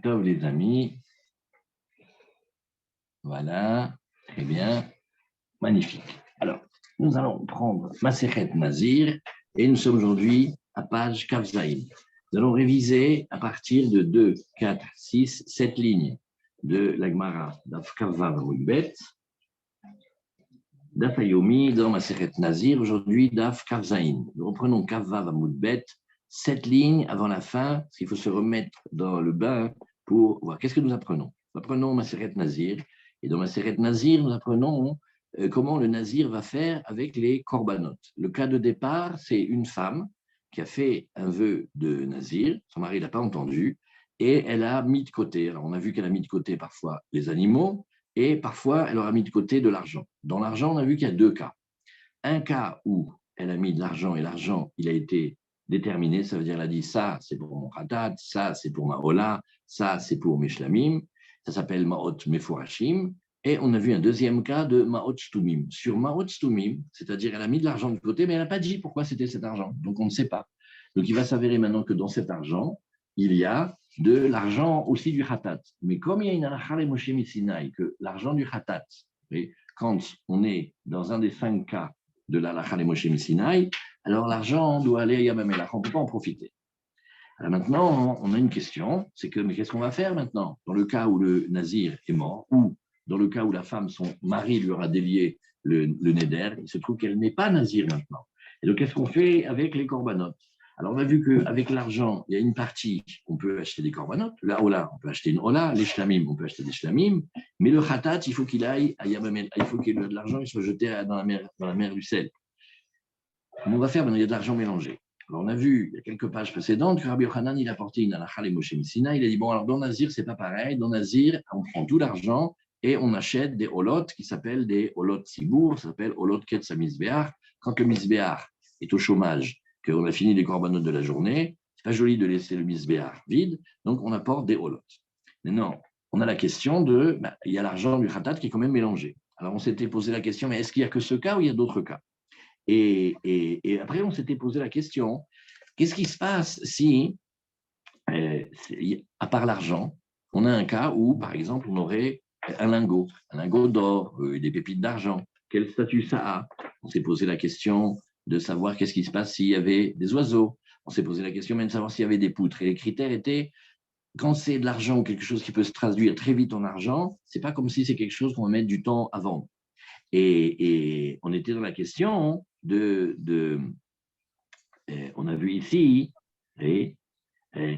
Tov, les amis. Voilà, très bien, magnifique. Alors, nous allons prendre Masechet Nazir et nous sommes aujourd'hui à page Kaf Zaïn. Nous allons réviser à partir de 2, 4, 6, 7 lignes de la Gemara d'Af Kaf Vav Amud Bet, d'Af Hayomi dans Masechet Nazir, aujourd'hui d'Af Kaf Zaïn. Nous reprenons Kaf Vav Amud Bet, 7 lignes avant la fin, parce qu'il faut se remettre dans le bain pour voir qu'est-ce que nous apprenons. Nous apprenons Masechet Nazir. Et dans Masechet Nazir, nous apprenons comment le Nazir va faire avec les korbanot. Le cas de départ, c'est une femme qui a fait un vœu de Nazir, son mari ne l'a pas entendu, et elle a mis de côté. Alors, on a vu qu'elle a mis de côté parfois les animaux, et parfois elle aura mis de côté de l'argent. Dans l'argent, on a vu qu'il y a deux cas. Un cas où elle a mis de l'argent, et l'argent, il a été déterminé, ça veut dire elle a dit ça, c'est pour mon khatat, ça, c'est pour ma hola, ça, c'est pour mes shlamim. Ça s'appelle Ma'ot Meforashim. Et on a vu un deuxième cas de Ma'ot Shtumim. Sur Ma'ot Shtumim, c'est-à-dire elle a mis de l'argent de côté, mais elle n'a pas dit pourquoi c'était cet argent. Donc on ne sait pas. Donc il va s'avérer maintenant que dans cet argent, il y a de l'argent aussi du Khatat. Mais comme il y a une halakha Moshe Mitsinaï, que l'argent du Khatat, quand on est dans un des 5 cas de la halakha Moshe Mitsinaï, alors l'argent doit aller à Yamamelach, on ne peut pas en profiter. Alors maintenant, on a une question, c'est que, mais qu'est-ce qu'on va faire maintenant? Dans le cas où le nazir est mort, ou dans le cas où la femme, son mari lui aura délié le neder, il se trouve qu'elle n'est pas nazir maintenant. Et donc, qu'est-ce qu'on fait avec les korbanot? Alors, on a vu qu'avec l'argent, il y a une partie, on peut acheter des korbanot, la hola, on peut acheter une hola, les shlamim, on peut acheter des shlamim, mais le khatat, il faut qu'il aille à Yamamel, il faut qu'il y ait de l'argent, il soit jeté dans la mer du sel. Comment on va faire? Il y a de l'argent mélangé. Alors, on a vu, il y a quelques pages précédentes, que Rabbi Yochanan, il a porté une halakha les Moshe Mitsina. Il a dit, bon, alors dans Nazir, c'est pas pareil. Dans Nazir, on prend tout l'argent et on achète des holot qui s'appellent des holot sibour, ça s'appelle holot ketsa misbeach. Quand le misbeach est au chômage, qu'on a fini les korbanot de la journée, c'est pas joli de laisser le misbeach vide, donc on apporte des holot. Maintenant, on a la question de, il y a l'argent du khatat qui est quand même mélangé. Alors, on s'était posé la question, mais est-ce qu'il n'y a que ce cas ou il y a d'autres cas? Et après, on s'était posé la question, qu'est-ce qui se passe si, à part l'argent, on a un cas où, par exemple, on aurait un lingot d'or, des pépites d'argent. Quel statut ça a? On s'est posé la question de savoir qu'est-ce qui se passe s'il y avait des oiseaux. On s'est posé la question même de savoir s'il y avait des poutres. Et les critères étaient, quand c'est de l'argent ou quelque chose qui peut se traduire très vite en argent, c'est pas comme si c'est quelque chose qu'on va mettre du temps à vendre. Et on était dans la question on a vu ici,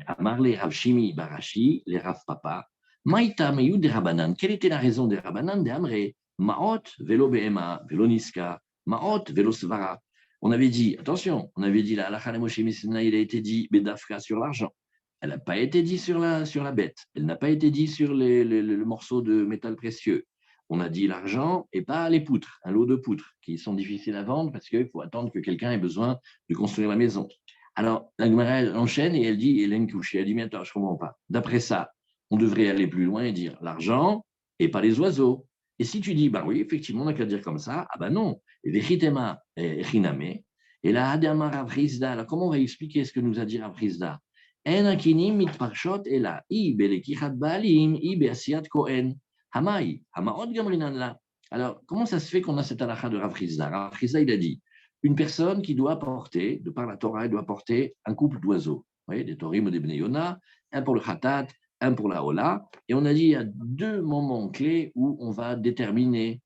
Amar les Rav Shimi Barashi, les Rav Papa, Maïta Meyou des Rabanan. Quelle était la raison des Rabanan? Des Amré, Maot, Velo Behema, Velo Niska, Maot, Velo Svara. On avait dit, attention, on avait dit la halakha Moshe Mitsina, il a été dit Bedafka sur l'argent. Elle n'a pas été dit sur la bête. Elle n'a pas été dit sur le morceau de métal précieux. On a dit l'argent et pas les poutres, un lot de poutres qui sont difficiles à vendre parce qu'il faut attendre que quelqu'un ait besoin de construire la maison. Alors, la Gemara enchaîne et elle dit, Hélène Couché, elle dit, mais attends, je ne comprends pas. D'après ça, on devrait aller plus loin et dire l'argent et pas les oiseaux. Et si tu dis, bah oui, effectivement, on n'a qu'à dire comme ça, ah ben non. Vechitema riname. Et là, Adama Ravrizda, alors comment on va expliquer ce que nous a dit Ravrizda? En akinim mitparshot et là, i belekichat baalim, i beasiat kohen. Hamaï, Hamaot Gamrinan là. Alors, comment ça se fait qu'on a cette halakha de Rav Chizda? Rav Chizda, il a dit, une personne qui doit porter, de par la Torah, elle doit porter un couple d'oiseaux, des Torim ou des Bnei Yona, un pour le Khatat, un pour la Hola. Et on a dit, il y a deux moments clés où on va déterminer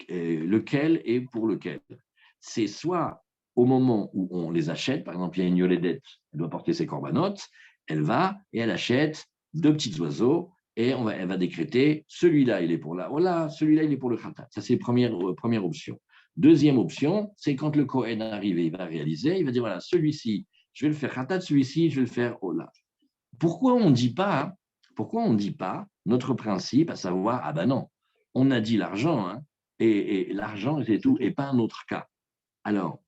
lequel est pour lequel. C'est soit au moment où on les achète, par exemple, il y a une Yoledette, elle doit porter ses corbanotes, elle va et elle achète deux petits oiseaux, et elle va décréter, celui-là, il est pour la Hola, celui-là, il est pour le Khatat. Ça, c'est première option. Deuxième option, c'est quand le Kohen arrive et il va réaliser, il va dire, voilà, celui-ci, je vais le faire Khatat, celui-ci, je vais le faire Hola. Pourquoi on ne dit pas notre principe, à savoir, ah ben non, on a dit l'argent, hein, et l'argent, c'est tout, et pas un autre cas. Alors,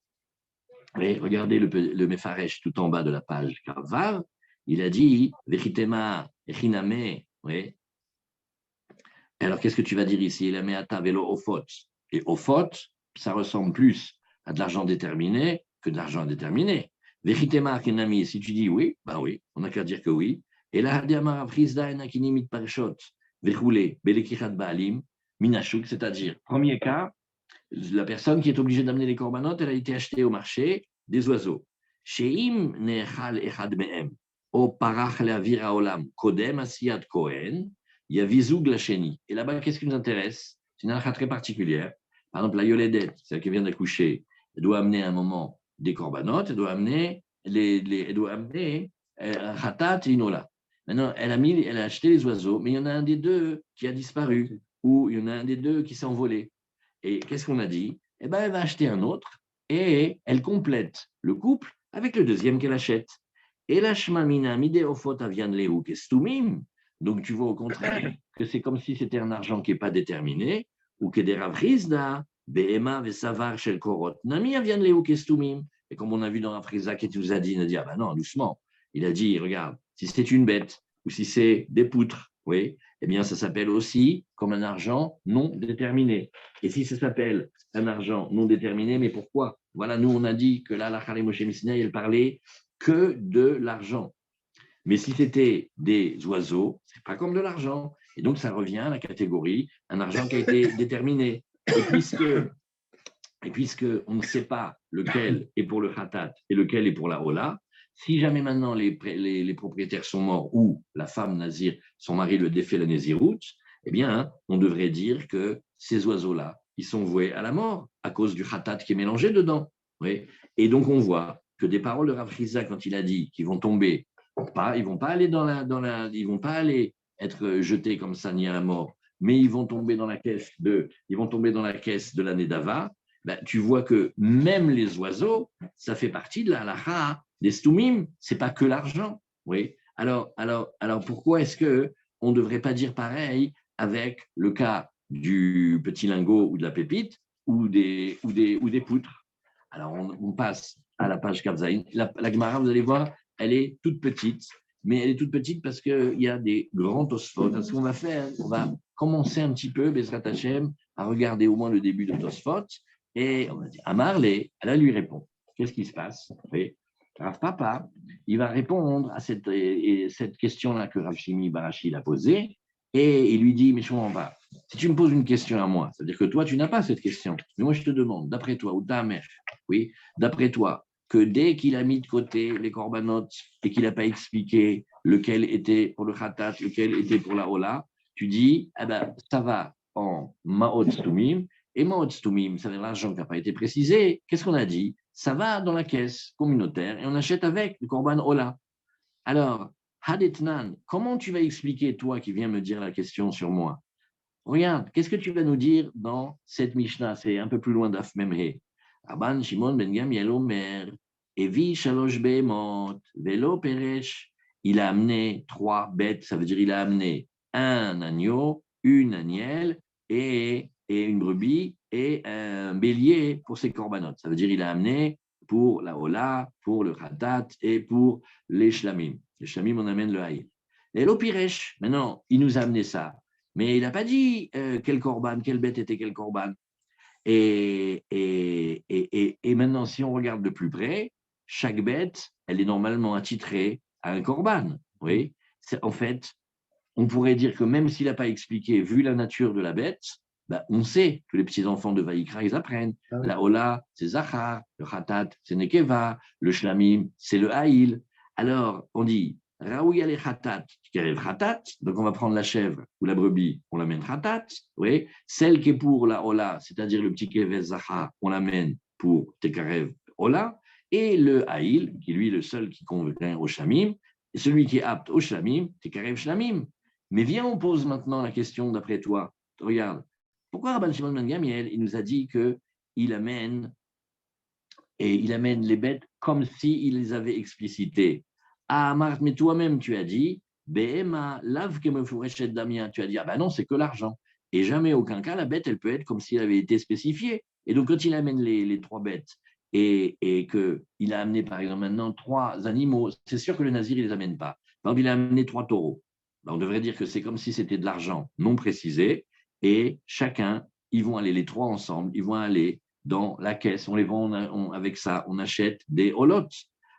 regardez le Mefaresh tout en bas de la page Vav, il a dit, Vechitema, Echiname, oui. Alors, qu'est-ce que tu vas dire ici? Il a mis à ta vélo ofot. Et ofot, ça ressemble plus à de l'argent déterminé que de l'argent indéterminé. Vechitema, Echiname, si tu dis oui, ben oui, on n'a qu'à dire que oui. Et là, c'est-à-dire, premier cas, la personne qui est obligée d'amener les corbanotes, elle a été achetée au marché des oiseaux. Sheim nechal echad mehem, o parach leavir haolam, kodem asiyat kohen, yavizug lacheni. Et là-bas, qu'est-ce qui nous intéresse? C'est une halakha très particulière. Par exemple, la yoledette, celle qui vient d'accoucher, elle doit amener à un moment des corbanotes, elle doit amener un khatat et une ola. Maintenant, elle a acheté les oiseaux, mais il y en a un des deux qui a disparu, ou il y en a un des deux qui s'est envolé. Et qu'est-ce qu'on a dit? Eh bien, elle va acheter un autre et elle complète le couple avec le deuxième qu'elle achète. Et la shmamina mide ofot avian lehu kestumim. Donc, tu vois au contraire que c'est comme si c'était un argent qui n'est pas déterminé, ou que des ravrizda, behema vesavar shel korot, nami avian lehu kestumim. Et comme on a vu dans Rafriza qui nous a dit, il a dit, ah ben non, doucement. Il a dit, regarde, si c'est une bête ou si c'est des poutres, oui, eh bien, ça s'appelle aussi comme un argent non déterminé. Et si ça s'appelle un argent non déterminé, mais pourquoi? Voilà, nous, on a dit que là, la Khalé Moshe Mishneh, elle parlait que de l'argent. Mais si c'était des oiseaux, c'est pas comme de l'argent. Et donc, ça revient à la catégorie un argent qui a été déterminé. Et puisque on ne sait pas lequel est pour le khatat et lequel est pour la hola, si jamais maintenant les propriétaires sont morts ou la femme nazir, son mari le défait la naziroute, eh bien, on devrait dire que ces oiseaux-là, ils sont voués à la mort à cause du khatat qui est mélangé dedans. Oui. Et donc, on voit que des paroles de Rav Chizda, quand il a dit qu'ils vont tomber, ils vont pas aller ils vont pas aller être jetés comme ça ni à la mort, mais ils vont tomber dans la caisse de l'année d'Ava. Ben, tu vois que même les oiseaux, ça fait partie de la halakha des stoumim, c'est pas que l'argent. Oui. Alors, pourquoi est-ce que on ne devrait pas dire pareil avec le cas du petit lingot ou de la pépite ou des poutres? Alors, on passe à la page Kavzaïn. La Gemara, vous allez voir, elle est toute petite, mais elle est toute petite parce qu'il y a des grands Tosfot. Ce qu'on va faire, on va commencer un petit peu, Bezrat Hashem, à regarder au moins le début de Tosfot. Et on va dire, Amarlé, elle lui répond. Qu'est-ce qui se passe? Rav Papa, il va répondre à cette question-là que Rav Shimi Barashi l'a posée, et il lui dit, mais je ne comprends pas. Si tu me poses une question à moi, c'est-à-dire que toi, tu n'as pas cette question, mais moi, je te demande, d'après toi, ou ta mère, oui, d'après toi, que dès qu'il a mis de côté les corbanotes et qu'il n'a pas expliqué lequel était pour le khatat, lequel était pour la hola, tu dis, eh ben, ça va en ma'od stumim, et ma'od stumim, ça veut dire l'argent qui n'a pas été précisé. Qu'est-ce qu'on a dit? Ça va dans la caisse communautaire et on achète avec le korban hola. Alors, Hadetnan, comment tu vas expliquer, toi qui viens me dire la question sur moi? Regarde, qu'est-ce que tu vas nous dire dans cette Mishnah? C'est un peu plus loin d'Af Memhe. Rabban Shimon ben Gamliel Omer, Evi shalosh behemot, velo peresh. Il a amené 3 bêtes, ça veut dire il a amené un agneau, une agnelle et une brebis et un bélier pour ses corbanotes. Ça veut dire il a amené pour la hola, pour le khatat et pour les shlamim. Les shlamim, on amène le haïl. Et l'opiresh, maintenant, il nous a amené ça. Mais il n'a pas dit quel corban, quelle bête était quel corban. Et maintenant, si on regarde de plus près, chaque bête, elle est normalement attitrée à un corban. Oui. En fait, on pourrait dire que même s'il n'a pas expliqué, vu la nature de la bête, ben, on sait que les petits-enfants de Vaïkra, ils apprennent. Ah oui. La Ola, c'est Zachar, le Khatat, c'est Nekeva, le Shlamim, c'est le Haïl. Alors, on dit, Raouya les Khatat, Khatat, donc on va prendre la chèvre ou la brebis, on l'amène Khatat, oui. Celle qui est pour la Ola, c'est-à-dire le petit Keves Zachar, on l'amène pour Tekarev Ola, et le Haïl, qui lui est le seul qui convient au Shlamim, et celui qui est apte au Shlamim, Tekarev Shlamim. Mais viens, on pose maintenant la question d'après toi. Regarde, pourquoi Rabban Shimon ben Gamliel, il nous a dit qu'il amène les bêtes comme s'il les avait explicitées. Ah, Marthe, mais toi-même, tu as dit, Behema, lave que me fourrechet Damien. Tu as dit, ah ben non, c'est que l'argent. Et jamais, aucun cas, la bête, elle peut être comme si elle avait été spécifiée. Et donc, quand il amène les 3 bêtes et qu'il a amené, par exemple, maintenant 3 animaux, c'est sûr que le nazir, il ne les amène pas. Par exemple, il a amené 3 taureaux. On devrait dire que c'est comme si c'était de l'argent non précisé et chacun, ils vont aller les 3 ensemble, ils vont aller dans la caisse, on les vend, avec ça, on achète des holotes.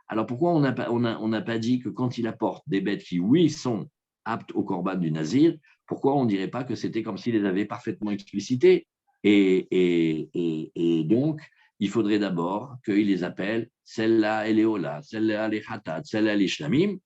Alors pourquoi on n'a pas dit que quand il apporte des bêtes qui, oui, sont aptes au corban du Nazir, pourquoi on ne dirait pas que c'était comme s'il les avait parfaitement explicitées et donc, il faudrait d'abord qu'il les appelle celle-là, elle est Ola, celle-là, elle est Khatat, celle-là, elle est Shlamim.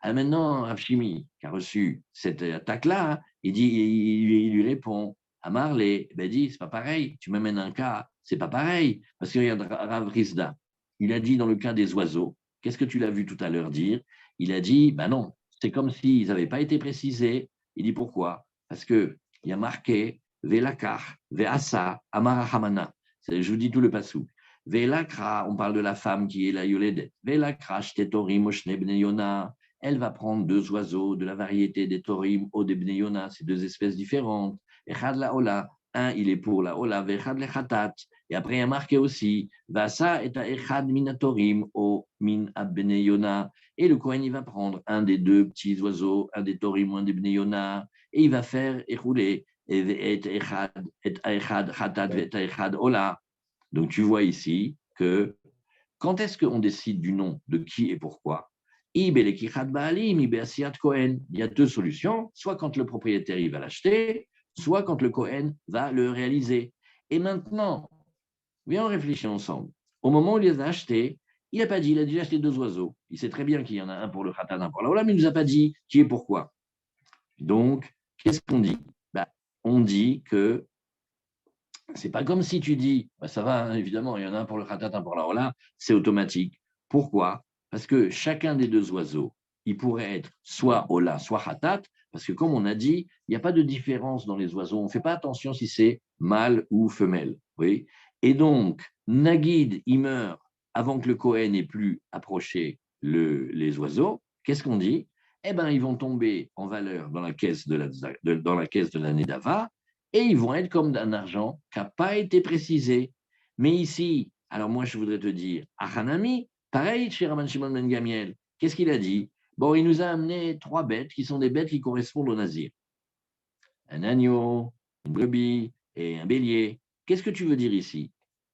Ah, maintenant, Rav Shimi, qui a reçu cette attaque-là, il lui répond à Marley, ben dit, c'est pas pareil, tu m'amènes un cas, c'est pas pareil. Parce que regarde, Rav Rizda, il a dit dans le cas des oiseaux, qu'est-ce que tu l'as vu tout à l'heure dire? Il a dit, ben non, c'est comme s'ils n'avaient pas été précisés. Il dit pourquoi? Parce qu'il y a marqué Velakar, Veasa, Amara Hamana. Je vous dis tout le passou. Velakra, on parle de la femme qui est la Yoledet. Velakra, Shtetorim, Oshne Bne Yona. Elle va prendre deux oiseaux de la variété des Torim ou des Bne Yona, c'est deux espèces différentes. Echad la Ola, un il est pour la Ola, Vechad le Khatat. Et après il y a marqué aussi, Vasa et Echad Minatorim ou Min Abne Yona. Et le Kohen il va prendre un des deux petits oiseaux, un des Torim ou un des Bne Yona, et il va faire érouler. Et Echad Khatat et Echad Ola. Donc tu vois ici que quand est-ce qu'on décide du nom de qui et pourquoi? Il y a deux solutions, soit quand le propriétaire il va l'acheter, soit quand le Kohen va le réaliser. Et maintenant, viens on réfléchit ensemble. Au moment où il les a achetés, il n'a pas dit, il a déjà acheté deux oiseaux. Il sait très bien qu'il y en a un pour le Khatan, un pour la Ola, mais il ne nous a pas dit qui et pourquoi. Donc, qu'est-ce qu'on dit? On dit que c'est pas comme si tu dis, ça va, hein, évidemment, il y en a un pour le khatat, un pour la rola, c'est automatique. Pourquoi? Parce que chacun des deux oiseaux, il pourrait être soit ola, soit khatat, parce que comme on a dit, il n'y a pas de différence dans les oiseaux. On ne fait pas attention si c'est mâle ou femelle. Oui? Et donc, Nagid, il meurt avant que le Kohen ait plus approché les oiseaux. Qu'est-ce qu'on dit? Eh bien, ils vont tomber en valeur dans la caisse dans la caisse de l'année d'Ava et ils vont être comme un argent qui n'a pas été précisé. Mais ici, alors moi je voudrais te dire, Hanami, pareil chez Raman Shimon Ben Gamiel, qu'est-ce qu'il a dit? Bon, il nous a amené trois bêtes qui sont des bêtes qui correspondent au Nazir. Un agneau, une brebis et un bélier. Qu'est-ce que tu veux dire ici?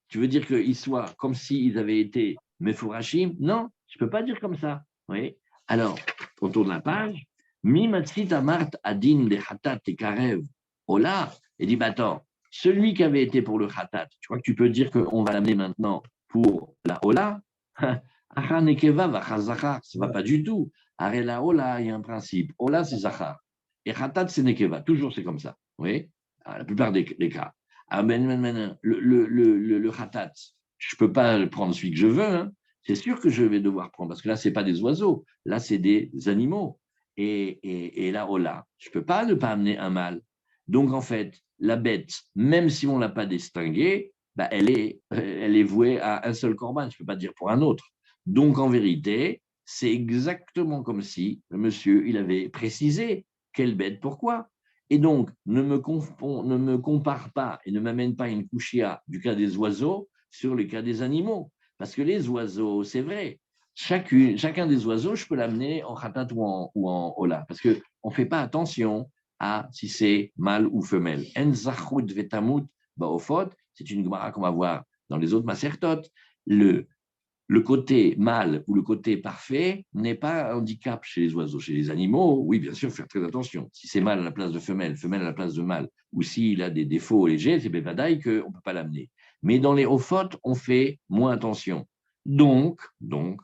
Tu veux dire qu'ils soient comme s'ils avaient été Mefourachim? Non, je ne peux pas dire comme ça. Oui. Alors, on tourne la page. Mi matsit amart adin de hatat et karev. Ola, et dit, bah attends, celui qui avait été pour le khatat, tu crois que tu peux dire qu'on va l'amener maintenant pour la Ola? Acha nekeva vacha zachar, ça ne va pas du tout. Arrête la Ola, il y a un principe. Ola, c'est zachar. Et khatat, c'est nekeva. Toujours, c'est comme ça. Oui, la plupart des cas. Ah, le khatat, je ne peux pas prendre celui que je veux. Hein. C'est sûr que je vais devoir prendre, parce que là, ce n'est pas des oiseaux. Là, c'est des animaux. Et la Ola, je ne peux pas ne pas amener un mâle. Donc, en fait, la bête, même si on ne l'a pas distinguée, bah, elle est vouée à un seul corban, je ne peux pas dire pour un autre. Donc, en vérité, c'est exactement comme si le monsieur, il avait précisé quelle bête, pourquoi. Et donc, ne me compare pas et ne m'amène pas une couchia du cas des oiseaux sur le cas des animaux. Parce que les oiseaux, c'est vrai, chacun des oiseaux, je peux l'amener en khatat ou en ola. Parce qu'on ne fait pas attention à si c'est mâle ou femelle. En zachut vetamut baofot, c'est une gemara qu'on va voir dans les autres masertot. Le côté mâle ou le côté parfait n'est pas un handicap chez les oiseaux. Chez les animaux, oui, bien sûr, faire très attention. Si c'est mâle à la place de femelle, femelle à la place de mâle, ou s'il a des défauts légers, c'est bevadaï qu'on ne peut pas l'amener. Mais dans les ophotes, on fait moins attention. Donc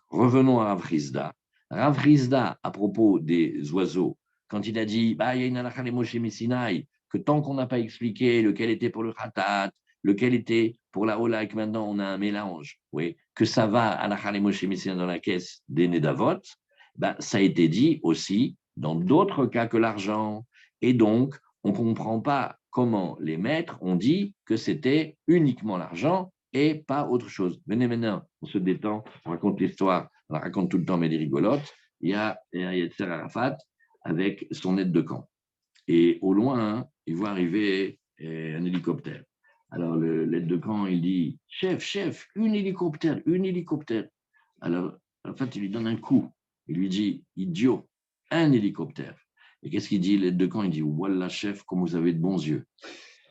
revenons à Rav Rizda. Rav Rizda, à propos des oiseaux, quand il a dit, bah, il y a une halakha les Moshe Messinaï, que tant qu'on n'a pas expliqué lequel était pour le khatat, lequel était pour la Ola, et que maintenant on a un mélange, oui, que ça va à la Khalé Moshe Messina dans la caisse des Nedavot, ben, ça a été dit aussi dans d'autres cas que l'argent. Et donc, on ne comprend pas comment les maîtres ont dit que c'était uniquement l'argent et pas autre chose. Venez maintenant, on se détend, on raconte l'histoire, on la raconte tout le temps, mais elle est rigolote. Il y a Yetzer Arafat avec son aide de camp. Et au loin, il voit arriver un hélicoptère. Alors, l'aide de camp, il dit, chef, une hélicoptère. Alors, en fait, il lui donne un coup. Il lui dit, idiot, un hélicoptère. Et qu'est-ce qu'il dit, l'aide de camp? Il dit, voilà, chef, comme vous avez de bons yeux.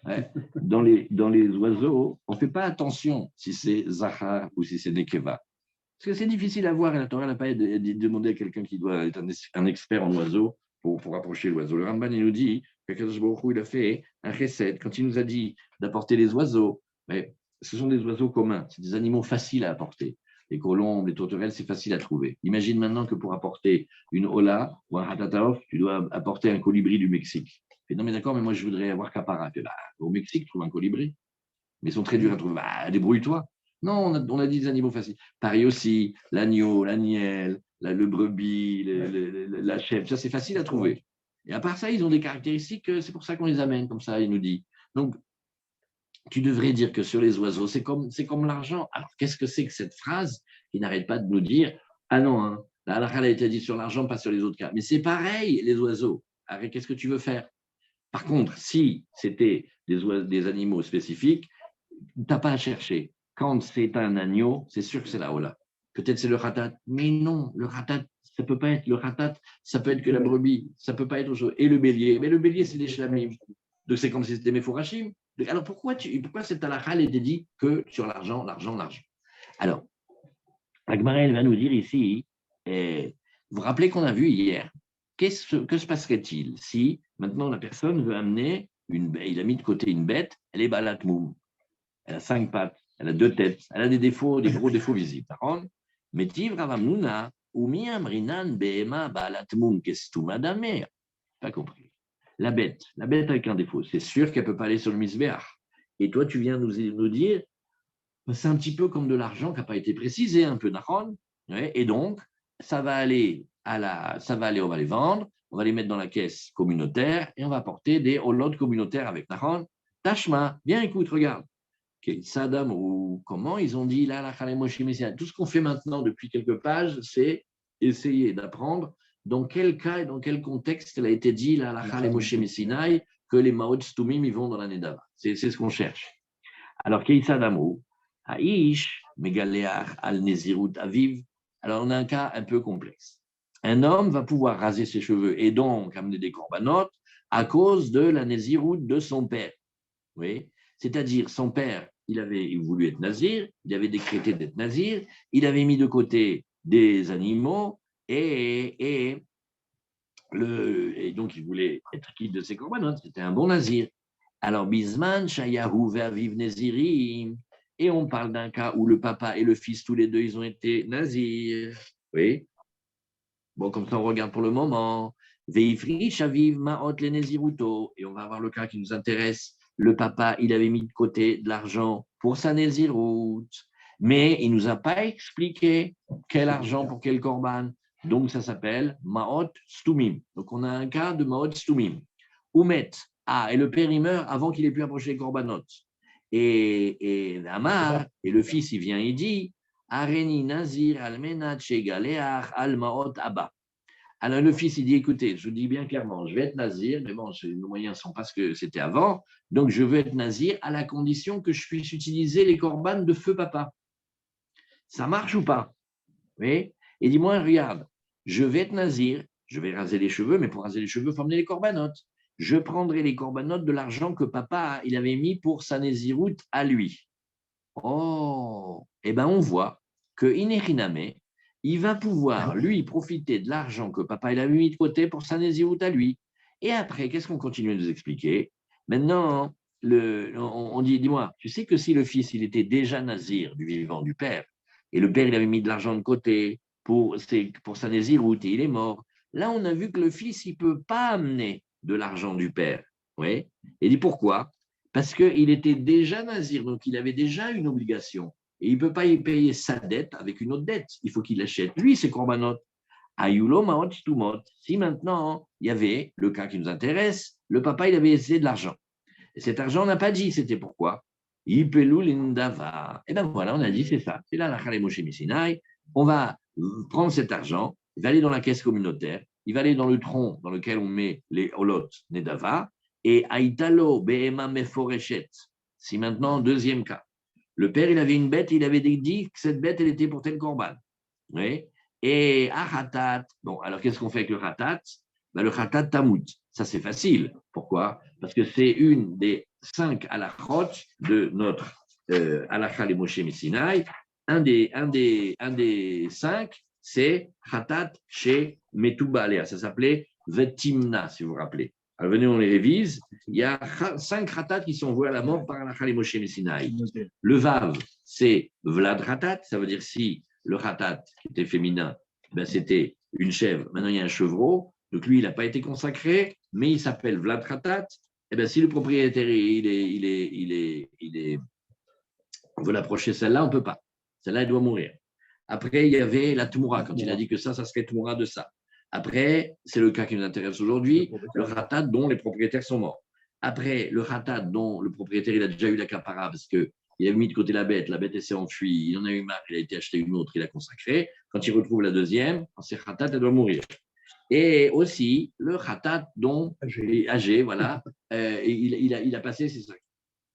Ouais. Dans les oiseaux, on ne fait pas attention si c'est Zahar ou si c'est Nekeva. Parce que c'est difficile à voir et la Torah n'a pas demandé à quelqu'un qui doit être un expert en oiseaux pour approcher l'oiseau. Le Ramban, il nous dit que Kadosh Baruch Hu, il a fait un chesed quand il nous a dit d'apporter les oiseaux. Mais ce sont des oiseaux communs, c'est des animaux faciles à apporter. Les colombes, les tourterelles, c'est facile à trouver. Imagine maintenant que pour apporter une hola ou un ratataof, tu dois apporter un colibri du Mexique. Et non, mais d'accord, mais moi je voudrais avoir capara. Au Mexique, trouve un colibri. Mais ils sont très durs à trouver. Débrouille-toi. Non, on a dit des animaux faciles. Pareil aussi, l'agneau, l'agnelle, le brebis, la chèvre, ça c'est facile à trouver. Et à part ça, ils ont des caractéristiques, c'est pour ça qu'on les amène, comme ça, il nous dit. Donc, tu devrais dire que sur les oiseaux, c'est comme l'argent. Alors, qu'est-ce que c'est que cette phrase qui n'arrête pas de nous dire ah non, hein, la halakha a été dit sur l'argent, pas sur les autres cas. Mais c'est pareil, les oiseaux. Alors, qu'est-ce que tu veux faire? Par contre, si c'était des animaux spécifiques, tu n'as pas à chercher. Quand c'est un agneau, c'est sûr que c'est la hola. Peut-être c'est le ratat, mais non, le ratat, ça ne peut pas être le ratat, ça peut être que la brebis, ça ne peut pas être autre chose. Et le bélier, mais le bélier, c'est des shlamim. Donc c'est comme si c'était Mephorachim. Alors pourquoi cette halakha était dit que sur l'argent, l'argent, l'argent? Alors, Agmara, elle va nous dire ici, vous vous rappelez qu'on a vu hier, que se passerait-il si maintenant la personne veut amener il a mis de côté une bête, elle est balatmoum. Elle a 5 pattes, elle a 2 têtes, elle a des défauts, des gros défauts visibles. Mais tiv ravamnuna, umi amrinan behema balatmum kestuma damer. Pas compris. La bête avec un défaut, c'est sûr qu'elle ne peut pas aller sur le misbéach. Et toi, tu viens nous dire, c'est un petit peu comme de l'argent qui n'a pas été précisé, un peu d'achon. Et donc, on va les vendre, on va les mettre dans la caisse communautaire et on va apporter des holotes communautaires avec Nahon. Tashma, viens, écoute, regarde. Saddam ou comment ils ont dit là, tout ce qu'on fait maintenant depuis quelques pages, c'est essayer d'apprendre dans quel cas et dans quel contexte elle a été dit là, la Moshe Messinai, que les Maot Stumim ils vont dans la Nedava. C'est ce qu'on cherche. Alors, Saddam Haïsh, Megaleach, Al-Nezirut, Aviv. Alors, on a un cas un peu complexe. Un homme va pouvoir raser ses cheveux et donc amener des corbanotes à cause de la Nezirut de son père. Oui. C'est-à-dire, son père, il avait voulu être nazir, il avait décrété d'être nazir, il avait mis de côté des animaux et donc il voulait être quitte de ses corbanotes, c'était un bon nazir. Alors, Bisman, Shayahu, Ve'aviv, Nezirim, et on parle d'un cas où le papa et le fils, tous les deux, ils ont été nazirs. Oui. Bon, comme ça, on regarde pour le moment. Veifri, Shaviv, Ma'ot, les Neziruto, et on va avoir le cas qui nous intéresse. Le papa, il avait mis de côté de l'argent pour sa Nézirut, mais il ne nous a pas expliqué quel argent pour quel korban. Donc, ça s'appelle Ma'ot Stumim. Donc, on a un cas de Ma'ot Stumim. Oumet, et le père, il meurt avant qu'il ait pu approcher les korbanot. Et Amar, et le fils, il vient, il dit Areni Nazir Almenat Shegaleach Almaot Abba. Alors le fils, il dit, écoutez, je vous dis bien clairement, je vais être nazir, mais bon, nos moyens ne sont pas ce que c'était avant, donc je veux être nazir à la condition que je puisse utiliser les corbanes de feu papa. Ça marche ou pas? Oui. Et dis-moi, regarde, je vais être nazir, je vais raser les cheveux, mais pour raser les cheveux, il faut emmener les corbanotes. Je prendrai les corbanotes de l'argent que papa il avait mis pour sa nésiroute à lui. Oh, eh bien on voit que Inechiname, il va pouvoir, lui, profiter de l'argent que papa il avait mis de côté pour sa nésiroute à lui. Et après, qu'est-ce qu'on continue à nous expliquer? Maintenant, on dit, dis-moi, tu sais que si le fils, il était déjà nazir du vivant du père, et le père, il avait mis de l'argent de côté pour sa nésiroute, et il est mort, là, on a vu que le fils, il ne peut pas amener de l'argent du père. Oui. Et dit pourquoi? Parce qu'il était déjà nazir, donc il avait déjà une obligation. Et il ne peut pas y payer sa dette avec une autre dette. Il faut qu'il achète, lui, ses corbanotes. Ayulo maot tumot. Si maintenant, il y avait le cas qui nous intéresse, le papa, il avait essayé de l'argent. Et cet argent, on n'a pas dit c'était pourquoi. Ipelu lindava. Et bien voilà, on a dit c'est ça. C'est là la Moshe Missinai. On va prendre cet argent, il va aller dans la caisse communautaire, il va aller dans le tronc dans lequel on met les holot nedava, et Aïtalo, Behema Meforeshet. Si maintenant, deuxième cas, le père, il avait une bête, il avait dit que cette bête, elle était pour tel korban. Oui. Et Achatat, bon, alors qu'est-ce qu'on fait avec le Khatat? Le Khatat Tamout. Ça, c'est facile. Pourquoi? Parce que c'est une des 5 halachot de notre halakha les Moshe Missinai. un des 5, c'est Khatat chez Metoubalea. Ça s'appelait Vetimna, si vous vous rappelez. Alors, venez, on les révise. Il y a 5 Khatat qui sont voués à la mort par la Khalé Moshe Messinaï. Le Vav, c'est Vlad Khatat, ça veut dire si le Khatat, qui était féminin, ben, c'était une chèvre. Maintenant, il y a un chevreau. Donc, lui, il n'a pas été consacré, mais il s'appelle Vlad Khatat. Eh bien, si le propriétaire on veut l'approcher, celle-là, on ne peut pas. Celle-là, elle doit mourir. Après, il y avait la Tmoura, quand il a dit que ça serait Tmoura de ça. Après, c'est le cas qui nous intéresse aujourd'hui, le Khatat dont les propriétaires sont morts. Après, le Khatat dont le propriétaire il a déjà eu l'accaparat parce qu'il avait mis de côté la bête s'est enfuie, il en a eu marre, il a été acheté une autre, il a consacré. Quand il retrouve la deuxième, quand c'est Khatat, elle doit mourir. Et aussi, le Khatat dont âgé, voilà, il a passé ses sacs.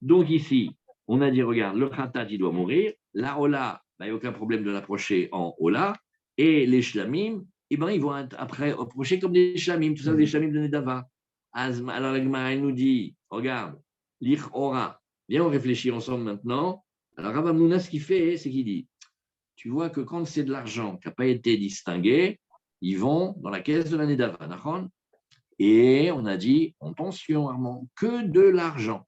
Donc ici, on a dit, regarde, le Khatat, il doit mourir. La Ola, il n'y a aucun problème de l'approcher en Ola. Et les Shlamim, ils vont après approcher comme des Shlamim, tout ça, des Shlamim de Nedava. Alors la Gemara, elle nous dit, regarde, l'Ich Ora, viens, on réfléchit ensemble maintenant. Alors Rav Hamnouna, ce qu'il fait, c'est qu'il dit, tu vois que quand c'est de l'argent qui n'a pas été distingué, ils vont dans la caisse de la Nedava. Et on a dit, attention Armand, que de l'argent.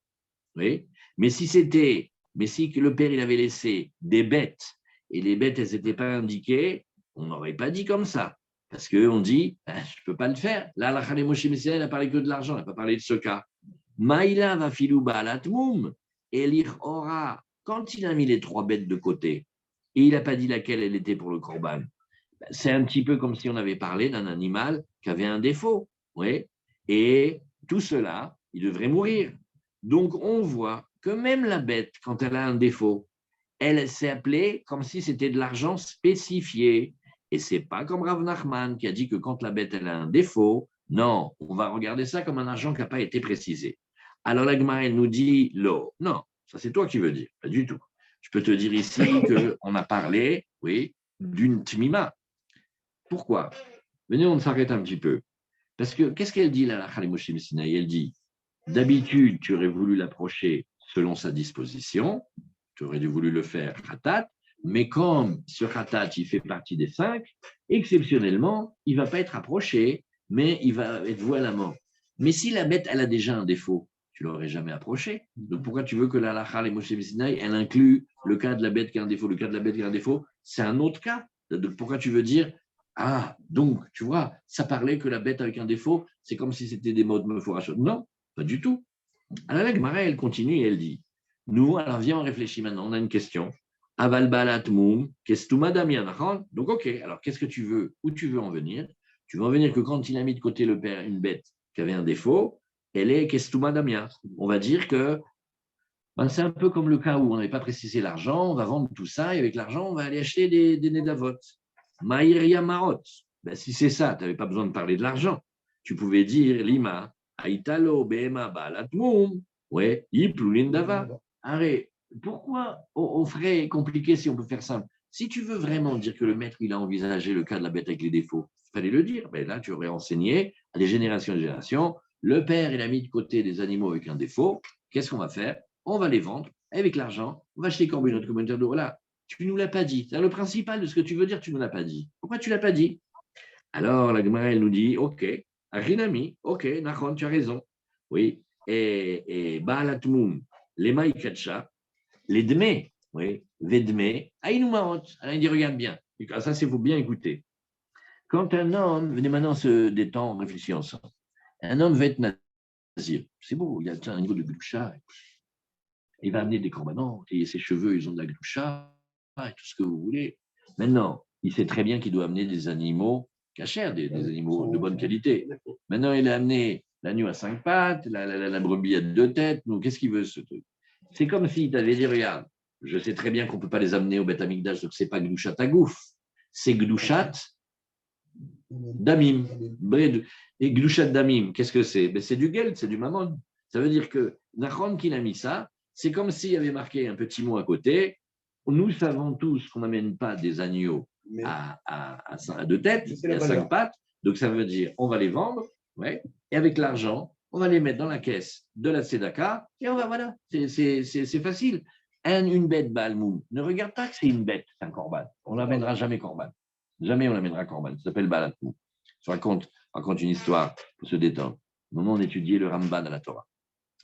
Oui. Mais si le père il avait laissé des bêtes et les bêtes elles n'étaient pas indiquées, on n'aurait pas dit comme ça. Parce qu'on dit, je ne peux pas le faire. Là, la Khalé Moshe Messiah, elle n'a parlé que de l'argent, elle n'a pas parlé de ce cas. Maïla va filouba latmoum et l'ira, quand il a mis les 3 bêtes de côté et il n'a pas dit laquelle elle était pour le korban, c'est un petit peu comme si on avait parlé d'un animal qui avait un défaut. Oui. Et tout cela, il devrait mourir. Donc, on voit que même la bête, quand elle a un défaut, elle s'est appelée comme si c'était de l'argent spécifié. Et ce n'est pas comme Rav Nachman qui a dit que quand la bête elle a un défaut, non, on va regarder ça comme un argent qui n'a pas été précisé. Alors la Gemara, elle nous dit l'eau. Non, ça c'est toi qui veux dire, pas du tout. Je peux te dire ici qu'on a parlé, oui, d'une tmima. Pourquoi? Venez, on s'arrête un petit peu. Parce que qu'est-ce qu'elle dit là, la Khalé Moshe Messinaï? Elle dit, d'habitude, tu aurais voulu l'approcher selon sa disposition, tu aurais voulu le faire khatat, mais comme ce khatat, il fait partie des 5, exceptionnellement, il ne va pas être approché, mais il va être voué à la mort. Mais si la bête, elle a déjà un défaut, tu ne l'aurais jamais approché. Donc pourquoi tu veux que la halakha, les Moshe Messinaï, elle inclut le cas de la bête qui a un défaut, le cas de la bête qui a un défaut, c'est un autre cas. Donc pourquoi tu veux dire, ah, donc, tu vois, ça parlait que la bête avec un défaut, c'est comme si c'était des mots de mephorachot. Non, pas du tout. Alors la Gemara, elle continue et elle dit, nous, alors viens, on réfléchit maintenant, on a une question. Aval balat moum, kestuma damian. Donc, ok, alors qu'est-ce que tu veux? Où tu veux en venir? Tu veux en venir que quand il a mis de côté le père une bête qui avait un défaut, elle est kestuma damia. On va dire que c'est un peu comme le cas où on n'avait pas précisé l'argent, on va vendre tout ça et avec l'argent, on va aller acheter des nedavot. Maïria marot. Si c'est ça, tu n'avais pas besoin de parler de l'argent. Tu pouvais dire lima, aitalo, bema, balatmoum, ouais, iplulindava. Arrête, pourquoi on ferait compliqué si on peut faire simple? Si tu veux vraiment dire que le maître, il a envisagé le cas de la bête avec les défauts, il fallait le dire. Là, tu aurais enseigné à des générations et des générations. Le père, il a mis de côté des animaux avec un défaut. Qu'est-ce qu'on va faire? On va les vendre avec l'argent. On va acheter comme une autre communautaire de voilà. Tu ne nous l'as pas dit. C'est le principal de ce que tu veux dire, tu ne nous l'as pas dit. Pourquoi tu ne l'as pas dit? Alors, la Gemara, elle nous dit, OK, Rinami, OK, Nachon, tu as raison. Oui, et Baalatmoum, les Maïkacha, les Dme, oui, Vedme, Aïnoumaot. Alors, il dit, regarde bien. Ça, c'est faut bien écouter. Quand un homme, venez maintenant se détendre, réfléchir ensemble. Un homme va être nazir. C'est beau, il y a un niveau de gloucha. Il va amener des corbanotes, et ses cheveux, ils ont de la gloucha, et tout ce que vous voulez. Maintenant, il sait très bien qu'il doit amener des animaux cachers, des animaux de bonne qualité. Maintenant, il a amené l'agneau à 5 pattes, la brebis à 2 têtes. Donc, qu'est-ce qu'il veut, ce truc? C'est comme s'il t'avait dit, regarde, je sais très bien qu'on ne peut pas les amener au Beth Amikdash, donc ce n'est pas Gdushat Agouf, c'est Gdushat Damim. Et Gdushat Damim, qu'est-ce que c'est? C'est du geld, c'est du mammon. Ça veut dire que Nachon qui a mis ça, c'est comme s'il y avait marqué un petit mot à côté. Nous savons tous qu'on n'amène pas des agneaux à 2 têtes, à 5 pattes. Donc, ça veut dire on va les vendre, ouais, et avec l'argent, on va les mettre dans la caisse de la Tzedaka, et on va, voilà, c'est facile. Une bête Balmoum, ne regarde pas que c'est une bête, c'est un corban. On n'amènera jamais corban. Jamais on l'amènera corban. Ça s'appelle Balatmoum. Je raconte une histoire pour se détendre. Au moment où on étudiait le Ramban à la Torah.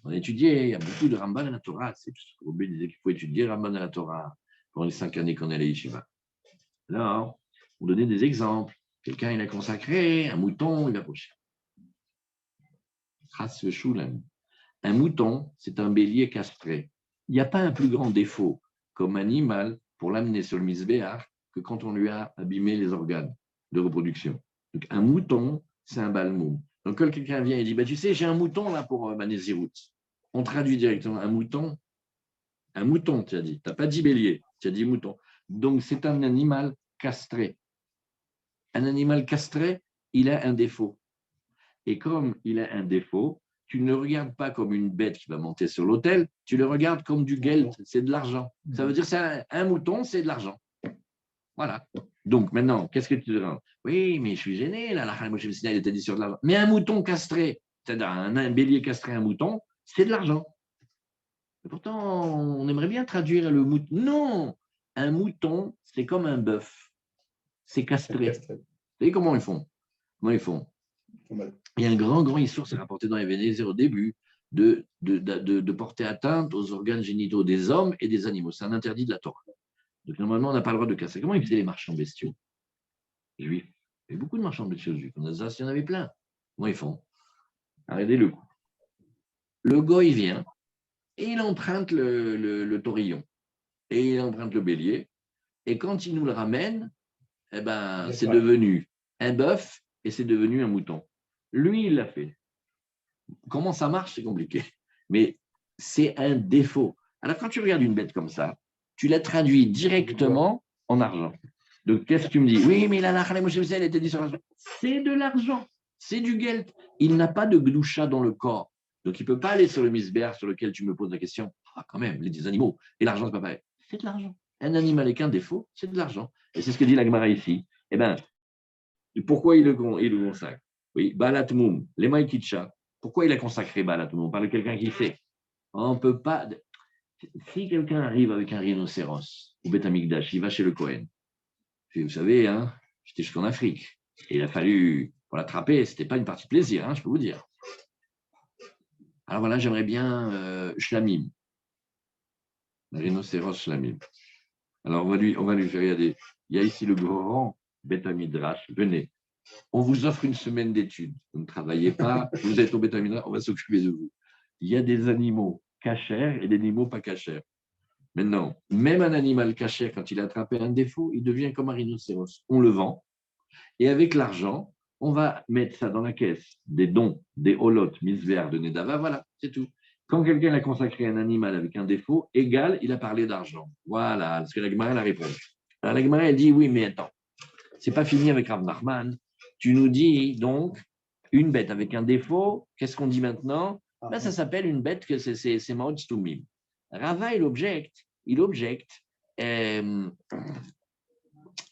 On étudiait, il y a beaucoup de Ramban à la Torah. C'est Robé disait qu'il faut étudier Ramban à la Torah pendant les 5 années qu'on est à l'Yeshiva. Alors, on donnait des exemples. Quelqu'un, il a consacré un mouton, il a poché. Un mouton, c'est un bélier castré. Il n'y a pas un plus grand défaut comme animal pour l'amener sur le misbéach que quand on lui a abîmé les organes de reproduction. Donc, un mouton, c'est un balmoum. Donc, quand quelqu'un vient et dit, bah, tu sais, j'ai un mouton là pour ma Nézirut. On traduit directement un mouton, tu as dit. Tu n'as pas dit bélier, tu as dit mouton. Donc, c'est un animal castré. Un animal castré, il a un défaut. Et comme il a un défaut, tu ne le regardes pas comme une bête qui va monter sur l'autel, tu le regardes comme du geld, c'est de l'argent. Ça veut dire que un mouton, c'est de l'argent. Voilà. Donc maintenant, qu'est-ce que tu diras? Oui, mais je suis gêné, là, la Moshe Messina, il était dit sur de l'argent. Mais un mouton castré, c'est-à-dire un bélier castré, un mouton, c'est de l'argent. Et pourtant, on aimerait bien traduire le mouton. Non, un mouton, c'est comme un bœuf. C'est castré. Vous savez comment ils font? Comment ils font? Il y a un grand histoire, c'est rapporté dans les Vénézés au début, de porter atteinte aux organes génitaux des hommes et des animaux. C'est un interdit de la Torah. Donc normalement, on n'a pas le droit de casser. Comment ils faisaient les marchands bestiaux juifs? Il y avait beaucoup de marchands bestiaux juifs. En Alsace, il y en avait plein. Comment ils font? Arrêtez le coup. Le goy vient et il emprunte le taurillon. Et il emprunte le bélier. Et quand il nous le ramène, eh ben, c'est devenu un bœuf et c'est devenu un mouton. Lui, il l'a fait. Comment ça marche, c'est compliqué. Mais c'est un défaut. Alors, quand tu regardes une bête comme ça, tu la traduis directement en argent. Donc, qu'est-ce que tu me dis? Oui, mais la Nachale Moshe Messina, elle était dit sur l'argent. C'est de l'argent. C'est du geld. Il n'a pas de gloucha dans le corps. Donc, il ne peut pas aller sur le misbéach sur lequel tu me poses la question. Ah, quand même, les animaux. Et l'argent, c'est pas pareil. C'est de l'argent. Un animal avec un défaut, c'est de l'argent. Et c'est ce que dit la Gemara ici. Eh bien, pourquoi il le consacre? Oui, Balat Moum, les Maïkitcha. Pourquoi il a consacré Balat Moum? On parle de quelqu'un qui sait. On ne peut pas. Si quelqu'un arrive avec un rhinocéros au Beth Amikdash, il va chez le Kohen. Puis, vous savez, hein, j'étais jusqu'en Afrique. Et il a fallu, pour l'attraper, ce n'était pas une partie de plaisir, hein, je peux vous dire. Alors voilà, j'aimerais bien Shlamim. Le rhinocéros Shlamim. Alors on va lui faire regarder. Il y a ici le grand Beth Midrash. Venez. On vous offre une semaine d'études. Vous ne travaillez pas, vous êtes au Beth Midrash, on va s'occuper de vous. Il y a des animaux cachers et des animaux pas cachers. Maintenant, même un animal caché, quand il a attrapé un défaut, il devient comme un rhinocéros. On le vend, et avec l'argent, on va mettre ça dans la caisse des dons, des holotes, misver de Nedava, voilà, c'est tout. Quand quelqu'un a consacré un animal avec un défaut, égal, il a parlé d'argent. Voilà, parce que la Gemara, elle a répondu. Alors la Gemara, elle dit, oui, mais attends, c'est pas fini avec Rav Nachman. Tu nous dis donc, une bête avec un défaut, qu'est-ce qu'on dit maintenant? Ben, ça s'appelle une bête que c'est Maot Stumim. Rava, il objecte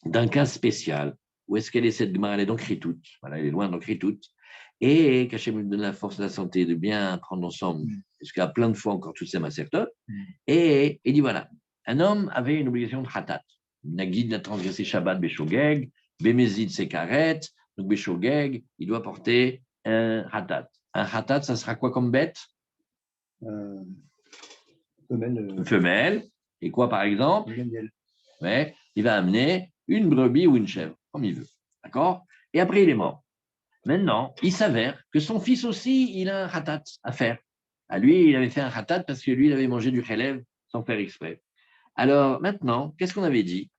d'un cas spécial. Où est-ce qu'elle est cette Gemara? Elle est dans Kritout. Voilà, elle est loin dans Kritout. Et qu'Hachem nous donne la force, la santé de bien prendre ensemble, parce qu'il y a plein de fois encore toutes ces macertotes. Et il dit voilà, un homme avait une obligation de Hatat. Nagid n'a transgressé Shabbat Beshogeg, Bemezid c'est Karet, donc Beshogeg, il doit porter un Hatat. Un Hatat, ça sera quoi comme bête? Femelle. Et quoi par exemple? Ouais, il va amener une brebis ou une chèvre, comme il veut. D'accord? Et après, il est mort. Maintenant, il s'avère que son fils aussi, il a un hatat à faire. À lui, il avait fait un hatat parce que lui, il avait mangé du chélèv sans faire exprès. Alors maintenant, qu'est-ce qu'on avait dit?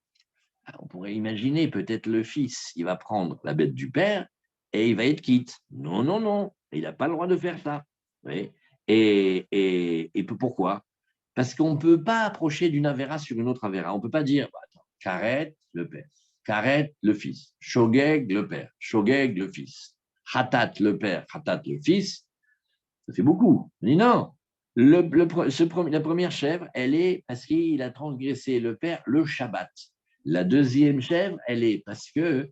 On pourrait imaginer peut-être le fils, il va prendre la bête du père et il va être quitte. Non, non, non, il n'a pas le droit de faire ça. Oui. Et pourquoi? Parce qu'on ne peut pas approcher d'une avéra sur une autre avéra. On ne peut pas dire, Karet, le père, Karet, le fils, Shogeg, le père, Shogeg, le fils, Hatat, le père, Hatat, le fils. Ça fait beaucoup. On dit non. La première chèvre, elle est parce qu'il a transgressé le père le Shabbat. La deuxième chèvre, elle est parce que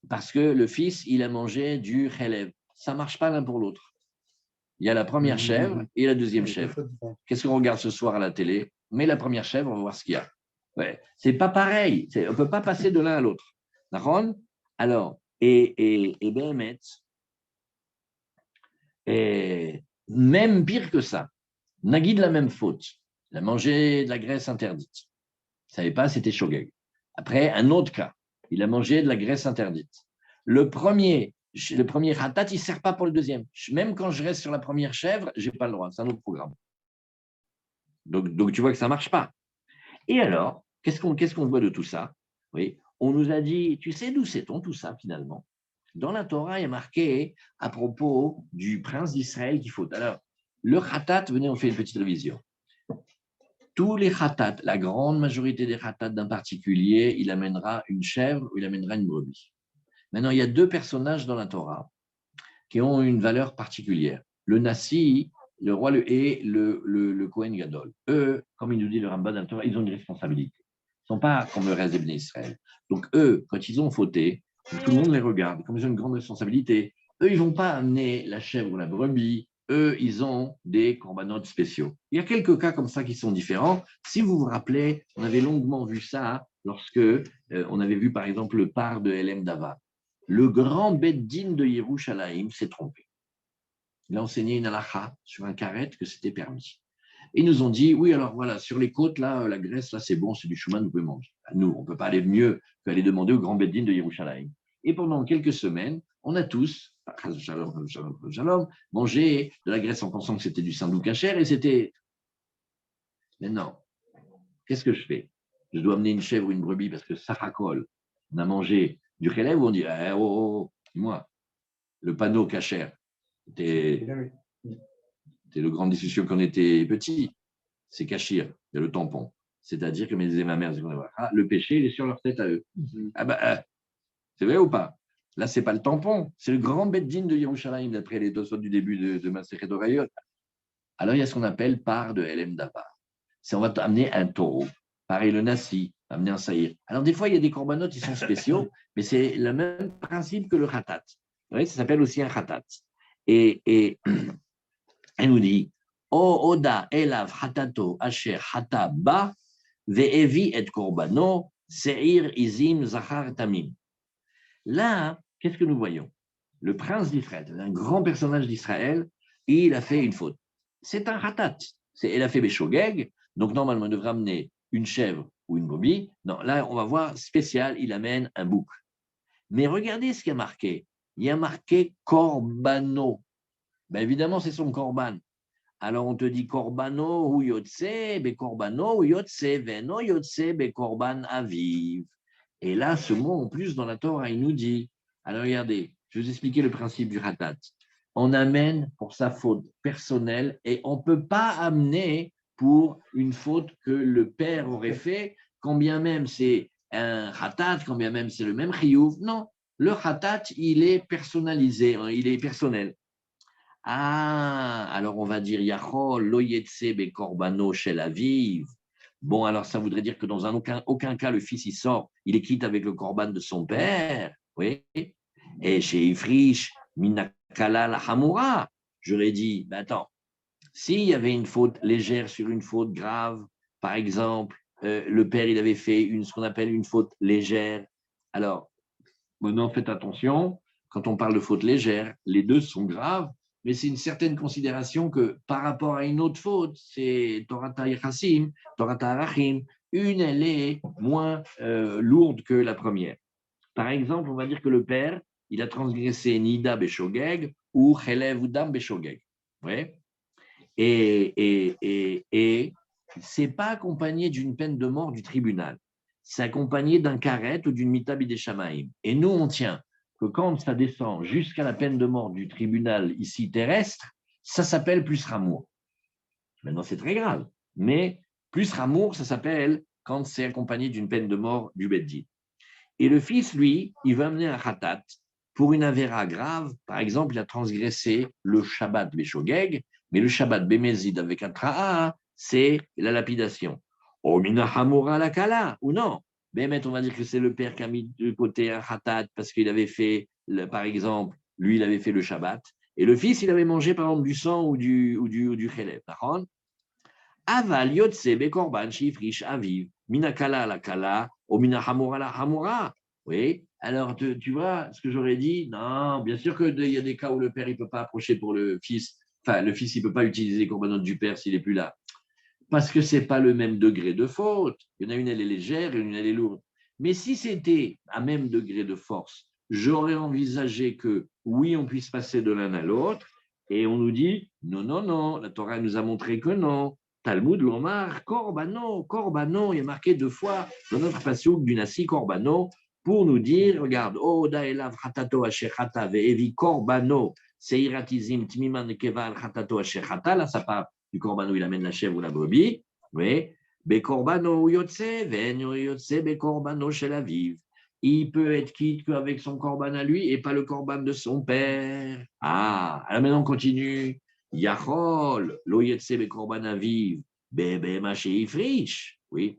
parce que le fils, il a mangé du chelev. Ça ne marche pas l'un pour l'autre. Il y a la première chèvre et la deuxième chèvre. Qu'est-ce qu'on regarde ce soir à la télé? Mais la première chèvre, on va voir ce qu'il y a. Ouais. C'est pas pareil. On ne peut pas passer de l'un à l'autre. D'accord? Alors, et Béhémet, et même pire que ça, Nagui de la même faute. Il a mangé de la graisse interdite. Il ne savait pas, c'était shogeg. Après, un autre cas, il a mangé de la graisse interdite. Le premier ratat, il ne sert pas pour le deuxième. Même quand je reste sur la première chèvre, je n'ai pas le droit. C'est un autre programme. Donc tu vois que ça ne marche pas. Et alors, qu'est-ce qu'on voit de tout ça? Oui, on nous a dit, tu sais d'où sait-on tout ça finalement? Dans la Torah, il y a marqué à propos du prince d'Israël qu'il faut. Alors, le khatat, venez, on fait une petite révision. Tous les khatat, la grande majorité des khatat d'un particulier, il amènera une chèvre ou il amènera une brebis. Maintenant, il y a deux personnages dans la Torah qui ont une valeur particulière. Le Nasi, le roi et le Kohen Gadol. Eux, comme il nous dit le Rambam dans la Torah, ils ont une responsabilité. Ils ne sont pas comme le reste des Bnei Israël. Donc eux, quand ils ont fauté, tout le monde les regarde, comme ils ont une grande responsabilité, eux, ils ne vont pas amener la chèvre ou la brebis, eux, ils ont des corbanotes spéciaux. Il y a quelques cas comme ça qui sont différents. Si vous vous rappelez, on avait longuement vu ça lorsque on avait vu par exemple le par de Helem Dava. Le grand Beddin de Yerushalayim s'est trompé. Il a enseigné une halakha sur un carrette que c'était permis. Ils nous ont dit, oui, alors voilà, sur les côtes, là, la Grèce, là, c'est bon, c'est du chouman, vous pouvez manger. Nous, on ne peut pas aller mieux qu'aller demander au grand Beddin de Yerushalayim. Et pendant quelques semaines, on a tous, shalom, mangé de la Grèce en pensant que c'était du sandou kasher et c'était. Maintenant, qu'est-ce que je fais? Je dois amener une chèvre ou une brebis parce que ça racole. On a mangé du kheleb ou on dit, moi, le panneau kasher, c'était le grand discussion quand on était petit, c'est cachir, il y a le tampon. C'est-à-dire que me disait ma mère, le péché, il est sur leur tête à eux. C'est vrai ou pas? Là, ce n'est pas le tampon, c'est le grand beddin de Yerushalayim, d'après les deux du début de Masechet Orayot. Alors, il y a ce qu'on appelle part de Helem Davar. C'est on va amener un taureau. Pareil, le nasi, amener un saïr. Alors, des fois, il y a des corbanotes qui sont spéciaux, mais c'est le même principe que le khatat. Ça s'appelle aussi un khatat. Et elle nous dit, O oda elav hatato asher hata ba ve'evi et korbano seir izim zachar tamim. Là, qu'est-ce que nous voyons? Le prince d'Israël, un grand personnage d'Israël, il a fait une faute. C'est un ratat. Il a fait Béchogeg, donc normalement, il devrait amener une chèvre ou une brebis. Non, là, on va voir spécial, il amène un bouc. Mais regardez ce qu'il y a marqué. Il y a marqué Corbano. Ben évidemment, c'est son Corban. Alors, on te dit Corbano ou Yotse, be Corbano ou Yotse, Veno Yotse, be Corban Aviv. Et là, ce mot, en plus, dans la Torah, il nous dit, alors regardez, je vais vous expliquer le principe du ratat. On amène pour sa faute personnelle et on ne peut pas amener pour une faute que le père aurait fait, quand bien même c'est un ratat, quand bien même c'est le même chiyuv. Non, le ratat, il est personnalisé, il est personnel. Ah, alors on va dire Yachol, lo yetse be korbano shel aviv. Bon, alors ça voudrait dire que dans aucun cas, le fils, il sort, il est quitte avec le corban de son père. Oui. Et chez Ifrish, Minakala la Hamoura, je l'ai dit, ben attends, s'il y avait une faute légère sur une faute grave, par exemple, le père, il avait fait ce qu'on appelle une faute légère. Alors, maintenant, faites attention, quand on parle de faute légère, les deux sont graves, mais c'est une certaine considération que par rapport à une autre faute, c'est Torata Yachassim, Torata Arachim, une, elle est moins lourde que la première. Par exemple, on va dire que le père, il a transgressé Nida Beshogeg ou Chelev ou Dam Beshogeg. Ouais. Et c'est pas accompagné d'une peine de mort du tribunal. C'est accompagné d'un karet ou d'une mita bideshamaim. Et nous, on tient que quand ça descend jusqu'à la peine de mort du tribunal ici terrestre, ça s'appelle plus ramour. Maintenant, c'est très grave. Mais plus ramour, ça s'appelle quand c'est accompagné d'une peine de mort du beddin. Et le fils, lui, il va amener un khatat pour une avéra grave. Par exemple, il a transgressé le Shabbat Beshogeg, mais le Shabbat Bemezid avec un tra'a, c'est la lapidation. O mina hamura la kala, ou non. Bémet, on va dire que c'est le père qui a mis de côté un khatat parce qu'il avait fait, par exemple, lui, il avait fait le Shabbat. Et le fils, il avait mangé, par exemple, du sang ou du chélèv. Aval yotse bekorban shifrish aviv, minakala la kala, ou minahamura la hamura. Oui, alors tu vois ce que j'aurais dit? Non, bien sûr qu'il y a des cas où le père ne peut pas approcher pour le fils. Enfin, le fils, il ne peut pas utiliser les corbanotes du père s'il n'est plus là. Parce que ce n'est pas le même degré de faute. Il y en a une, elle est légère, et une, elle est lourde. Mais si c'était à même degré de force, j'aurais envisagé que oui, on puisse passer de l'un à l'autre, et on nous dit non, non, non, la Torah nous a montré que non. Talmud l'Omar, Corbano, Corbano, il y a marqué 2 fois dans notre passouk du Nasi Corbano pour nous dire, regarde, oh, daelav hatato ashechata ve'evi Corbano, seiratizim tmiman keval hatato ashechata, là ça part du corbano, il amène la chèvre ou la brebis, oui. Bekorbano yotse, ven yotse, bekorbano chez la vive. Il peut être quitte qu'avec son corban à lui et pas le corban de son père. Ah, alors maintenant on continue. Yachol, lo yotse bekorban aviv, bebe maché ifrish. Oui.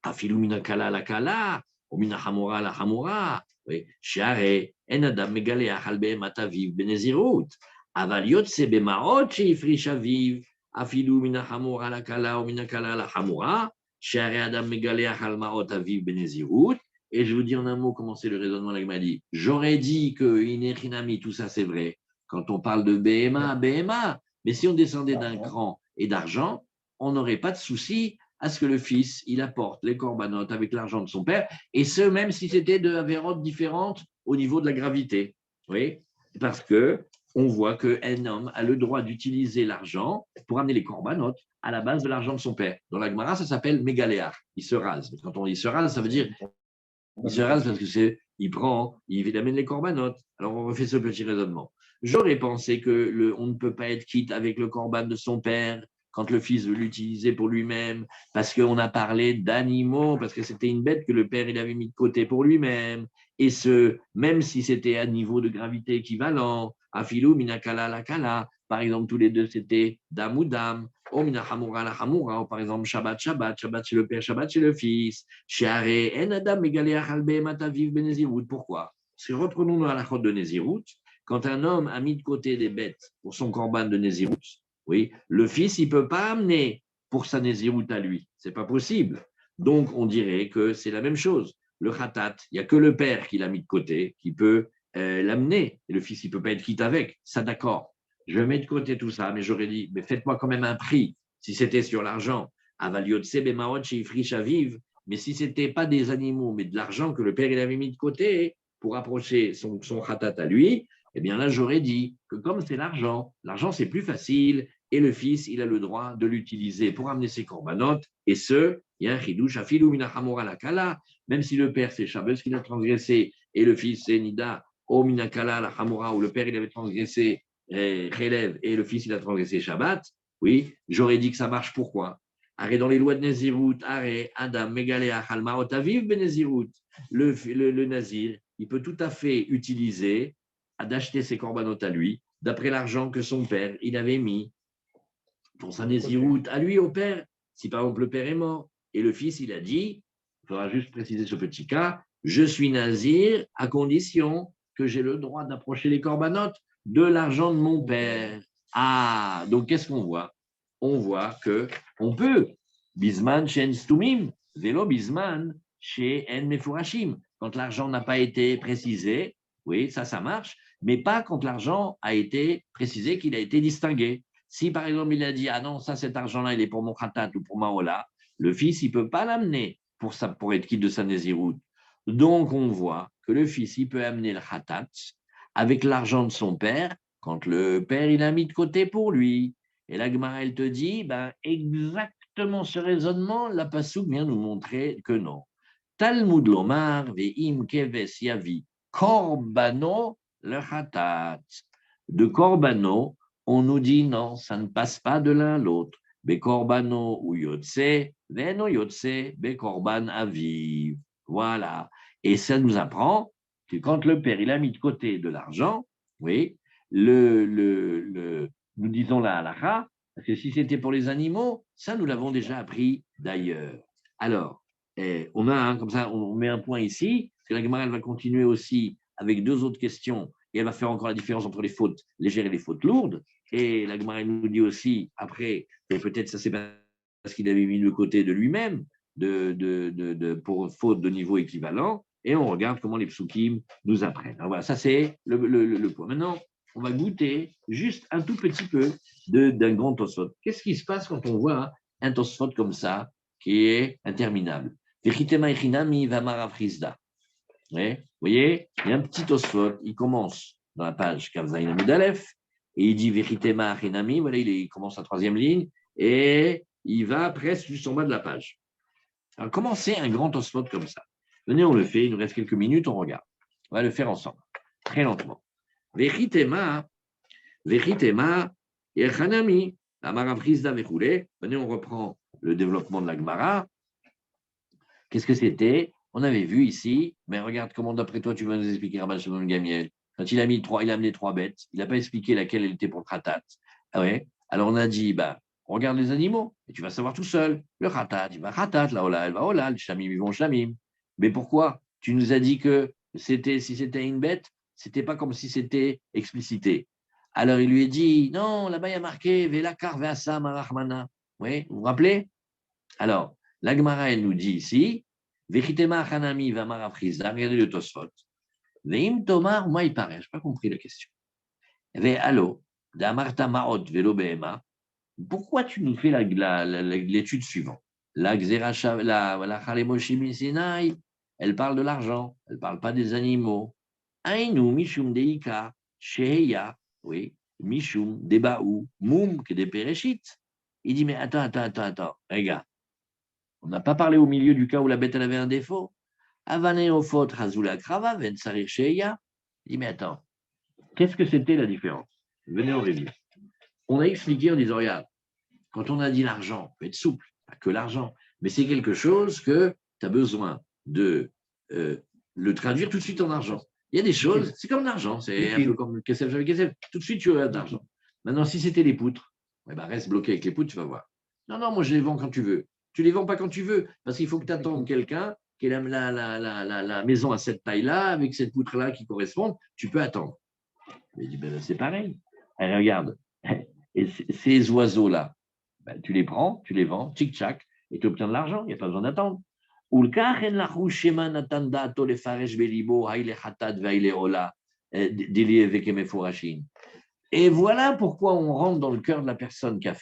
Afilu mina kala la kala, ou mina hamura la hamura. Oui. Share, en adam megale achal behemat aviv benezirut. Aval yotse bemaot sheifrish aviv. Afilu mina hamura la kala ou mina kala la hamura. Share adam megale achal maot aviv benezirut. Et je vous dis en un mot comment c'est le raisonnement là, il m'a dit. J'aurais dit que Inechinami, tout ça c'est vrai. Quand on parle de BMA, BMA. Mais si on descendait d'un cran et d'argent, on n'aurait pas de souci à ce que le fils, il apporte les corbanotes avec l'argent de son père, et ce, même si c'était de avérotes différentes au niveau de la gravité. Oui, parce que on voit qu'un homme a le droit d'utiliser l'argent pour amener les corbanotes à la base de l'argent de son père. Dans la Gemara, ça s'appelle mégaléar. Il se rase. Quand on dit se rase, ça veut dire il se rase parce que il prend, il amène les corbanotes. Alors on refait ce petit raisonnement. J'aurais pensé que on ne peut pas être quitte avec le corban de son père quand le fils veut l'utiliser pour lui-même, parce qu'on a parlé d'animaux, parce que c'était une bête que le père il avait mis de côté pour lui-même, et même si c'était à niveau de gravité équivalent, afilou minakala la kala, par exemple tous les deux c'était dam ou dam, ou minahamura la hamura, ou par exemple Shabbat Shabbat, Shabbat c'est le père, Shabbat c'est le fils, Share en adam megalé achal behemat aviv benezirut. Pourquoi? Parce que reprenons dans la chôte de Nézirut, quand un homme a mis de côté des bêtes pour son corban de Nézirut, oui, le fils, il ne peut pas amener pour sa Nézirut à lui. Ce n'est pas possible. Donc, on dirait que c'est la même chose. Le khatat, il n'y a que le père qui l'a mis de côté, qui peut l'amener. Et le fils, il ne peut pas être quitte avec. Ça, d'accord. Je mets de côté tout ça, mais j'aurais dit, mais faites-moi quand même un prix. Si c'était sur l'argent, avaliotse bemaot chez Ifrish Aviv, mais si ce n'était pas des animaux, mais de l'argent que le père il avait mis de côté pour approcher son khatat à lui, eh bien là, j'aurais dit que comme c'est l'argent c'est plus facile, et le fils, il a le droit de l'utiliser pour amener ses corbanotes, et ce, il y a un chidouche, afilou minachamora la kala, même si le père c'est Shabbos qu'il a transgressé, et le fils c'est Nida, o minakala la hamora, où le père il avait transgressé Chelev, et le fils il a transgressé Shabbat, oui, j'aurais dit que ça marche. Pourquoi? Arrêt dans les lois de Nézirut, arrêt, Adam, Megalea, Halmarot, Aviv, Benezirut. Le Nazir, il peut tout à fait utiliser d'acheter ses corbanotes à lui, d'après l'argent que son père, il avait mis pour sa Nézirut à lui, au père. Si par exemple le père est mort, et le fils, il a dit, il faudra juste préciser ce petit cas, je suis Nazir à condition que j'ai le droit d'approcher les corbanotes de l'argent de mon père. Ah, donc qu'est-ce qu'on voit? On voit que on peut, bisman chez Stumim, vélo bisman chez En Mefurashim. Quand l'argent n'a pas été précisé, oui, ça marche, mais pas quand l'argent a été précisé, qu'il a été distingué. Si par exemple il a dit, ah non, ça cet argent-là, il est pour mon khatat ou pour ma hola, le fils, il ne peut pas l'amener pour être quitte de sa néziroute. Donc on voit que le fils, il peut amener le khatat avec l'argent de son père, quand le père, il a mis de côté pour lui. Et la Gemara, elle te dit, ben, exactement ce raisonnement, la Passouk vient nous montrer que non. Talmud lomar ve'im keves yavi korbano le khatat. De korbano, on nous dit non, ça ne passe pas de l'un à l'autre. Be korbano ou yotse, veno yotse, be korban aviv. Voilà. Et ça nous apprend que quand le père il a mis de côté de l'argent, oui, nous disons la halakha, parce que si c'était pour les animaux, ça nous l'avons déjà appris d'ailleurs. Alors, on a comme ça, on met un point ici, parce que la Gemara elle va continuer aussi avec 2 autres questions et elle va faire encore la différence entre les fautes légères et les fautes lourdes. Et la Gemara nous dit aussi, après, que peut-être ça c'est parce qu'il avait mis de côté de lui-même pour faute de niveau équivalent, et on regarde comment les psukim nous apprennent. Alors voilà, ça c'est le point. Maintenant, on va goûter juste un tout petit peu d'un grand Tosfot. Qu'est-ce qui se passe quand on voit un Tosfot comme ça, qui est interminable? Vechitema echinami vamarav chizda. Vous voyez, il y a un petit Tosfot, il commence dans la page Kavzaïn Amud Aleph, et il dit Vechitema echinami, voilà, il commence la troisième ligne, et il va presque juste en bas de la page. Alors, comment c'est un grand Tosfot comme ça? Venez, on le fait, il nous reste quelques minutes, on regarde. On va le faire ensemble, très lentement. Vechitema, Echanami, Amarav Chizda Vechoulé. Venez, on reprend le développement de la Gemara. Qu'est-ce que c'était? On avait vu ici, mais regarde comment d'après toi tu vas nous expliquer Rabban Shimon Gamiel. Quand il a amené 3 bêtes, il n'a pas expliqué laquelle elle était pour le khatat. Ah ouais. Alors on a dit, regarde les animaux, et tu vas savoir tout seul. Le khatat, il va khatat, la ola, elle va ola, le shamim, ils vont shamim. Mais pourquoi? Tu nous as dit que si c'était une bête, c'était pas comme si c'était explicité. Alors il lui a dit, non, là-bas il y a marqué, Velakar Veasa Marachmana. Oui, vous vous rappelez? Alors, la Gemara, elle nous dit ici, Vechitema Hanami Vamarav Chizda, regardez le Tosfot. Veim Tomar, moi il paraît, je n'ai pas compris la question. Ve allo, Damarta Maot Velo Behema, pourquoi tu nous fais l'étude suivante? La Chalemoshim Sinai, elle parle de l'argent, elle ne parle pas des animaux. Ainu Mishum Deika, Sheheya, oui, Mishum Debaou, Moum, que des Pereshit. Il dit, mais attends, regarde. On n'a pas parlé au milieu du cas où la bête elle avait un défaut. Avaneofot Razula Krava, Vensarir Sheya. Il dit, mais attends, qu'est-ce que c'était la différence? Venez en revue. On a expliqué en disant, regarde, quand on a dit l'argent, il faut être souple, pas que l'argent, mais c'est quelque chose que tu as besoin de le traduire tout de suite en argent. Il y a des choses, c'est comme l'argent, c'est un peu comme le Kessel, tout de suite tu as de l'argent. Maintenant, si c'était les poutres, reste bloqué avec les poutres, tu vas voir. Non, moi je les vends quand tu veux. Tu les vends pas quand tu veux, parce qu'il faut que tu attendes quelqu'un qui ait la maison à cette taille-là, avec cette poutre-là qui correspond, tu peux attendre. Il dit, c'est pareil. Alors, regarde, et ces oiseaux-là, tu les prends, tu les vends, tchic-tchac, et tu obtiens de l'argent, il n'y a pas besoin d'attendre. Et voilà pourquoi on rentre dans le cœur de la personne qui a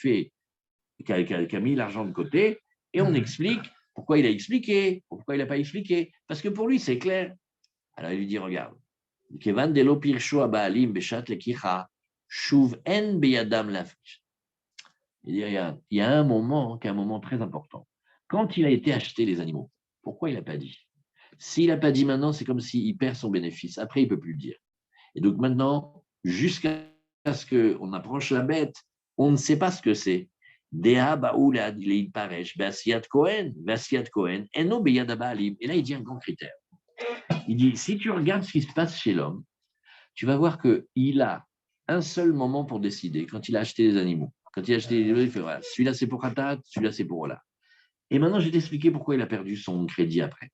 mis l'argent de côté, et on explique pourquoi il a expliqué, pourquoi il n'a pas expliqué. Parce que pour lui, c'est clair. Alors il lui dit, regarde, il dit, regarde, il y a un moment qui est un moment très important. Quand il a été acheté les animaux, pourquoi il n'a pas dit? S'il n'a pas dit maintenant, c'est comme s'il perd son bénéfice. Après, il ne peut plus le dire. Et donc maintenant, jusqu'à ce qu'on approche la bête, on ne sait pas ce que c'est. Et là, il dit un grand critère. Il dit, si tu regardes ce qui se passe chez l'homme, tu vas voir qu'il a un seul moment pour décider quand il a acheté les animaux. Quand il a acheté les animaux, il fait voilà, celui-là c'est pour Khatat, celui-là c'est pour Ola. Et maintenant, je vais t'expliquer pourquoi il a perdu son crédit après.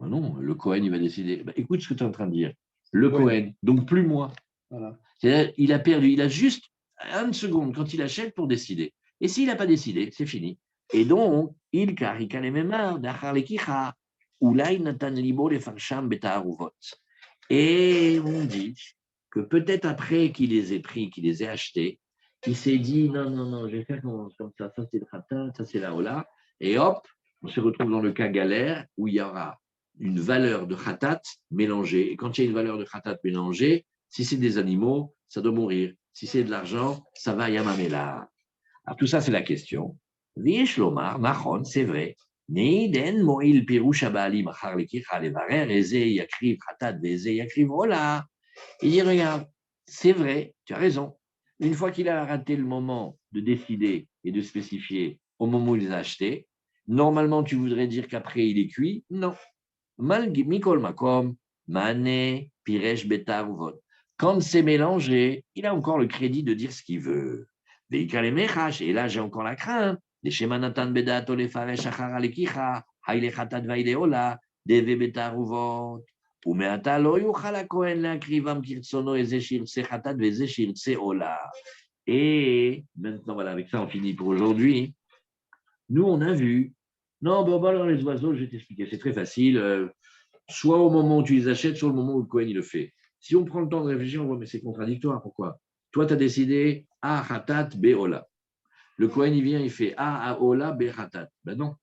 Non, le Cohen, il va décider. Écoute ce que tu es en train de dire. Le Cohen, donc plus moi. Voilà. C'est-à-dire, il a perdu, il a juste une seconde quand il achète pour décider. Et s'il n'a pas décidé, c'est fini. Et donc, il karika les mémoires d'achar lekicha, oulai natan libo les farsham betaharuvot. Et on dit que peut-être après qu'il les ait pris, qu'il les ait achetés, il s'est dit non, je vais faire comme ça c'est le khatat, ça c'est la hola. Et hop, on se retrouve dans le cas galère où il y aura une valeur de khatat mélangée. Et quand il y a une valeur de khatat mélangée, si c'est des animaux, ça doit mourir. Si c'est de l'argent, ça va yamamela. Alors tout ça, c'est la question. Viesh lomar, nachon, c'est vrai. Neiden moil pirouche abali machar lekicha levarer, eze yakriv khatat, eze yakriv hola. Il dit, regarde, c'est vrai, tu as raison. Une fois qu'il a raté le moment de décider et de spécifier au moment où il les a achetés, normalement, tu voudrais dire qu'après, il est cuit. Non. Mikol makom, mané, piresh, betar ou vod. Quand c'est mélangé, il a encore le crédit de dire ce qu'il veut. Et là, j'ai encore la crainte. Les schémas Nathan Bedato, les faresh, achara, les kicha, haile khatat, vaile ola, deve betar ou vod. ומעתה לא יוכל הכהן להקריבם כרצונו איזה שירצה חטאת ואיזה שירצה עולה. Et maintenant, voilà, avec ça, on finit pour aujourd'hui. Nous, on a vu, non, bon, alors les oiseaux, je vais t'expliquer, c'est très facile. Soit au moment où tu les achètes, soit au moment où le Kohen il le fait. Si on prend le temps de réfléchir, on voit, mais c'est contradictoire. Pourquoi? Toi, tu as décidé A, Hatat, B, Ola. Le Kohen, il vient, il fait A, Ola, B, Hatat. Ben non,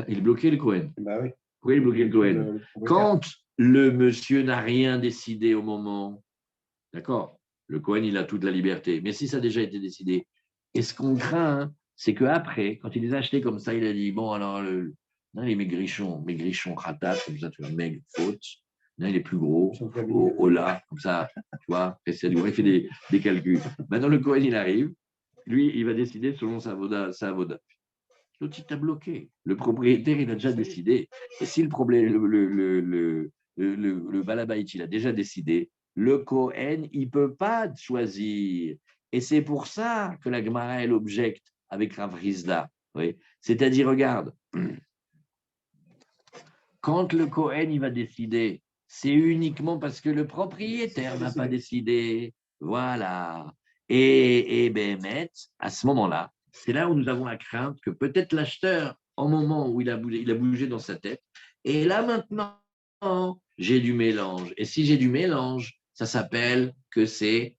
il est bloqué le Kohen. Bah oui. Pourquoi il est bloqué le Kohen? Quand le monsieur n'a rien décidé au moment, d'accord, le Kohen, il a toute la liberté. Mais si ça a déjà été décidé, et ce qu'on craint, c'est qu'après, quand il les a achetés comme ça, il a dit, bon, alors, les maigrichons, Hatat, comme ça, tu vois, maigre, faute. Là, il est plus gros, au là, comme ça, tu vois, il fait des calculs. Maintenant, le Kohen, il arrive, lui, il va décider selon sa voda. L'autre, il t'a bloqué. Le propriétaire, il a déjà décidé. Et si le problème, le balabait, il a déjà décidé, le Kohen, il ne peut pas choisir. Et c'est pour ça que la Gemara, elle objecte avec Rav Rizda. Oui. C'est-à-dire, regarde, quand le Kohen, il va décider, c'est uniquement parce que le propriétaire n'a pas décidé. Voilà. Et Béhémet, à ce moment-là, c'est là où nous avons la crainte que peut-être l'acheteur, en moment où il a bougé dans sa tête, et là maintenant, j'ai du mélange. Et si j'ai du mélange, ça s'appelle que c'est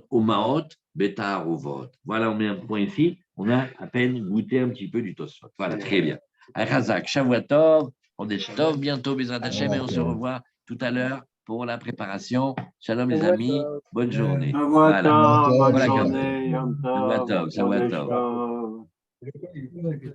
Omaot, Beta Arovot. Voilà, on met un point ici. On a à peine goûté un petit peu du Tosfot. Voilà, très bien. Razak, Shavuatov, on est tov bientôt, Bezrat Hashem, et on se revoit tout à l'heure pour la préparation. Shalom les amis, bonne journée. Voilà. Bonne Voilà, journée, Yom Tov, Shavuatov. Kodesh Tov.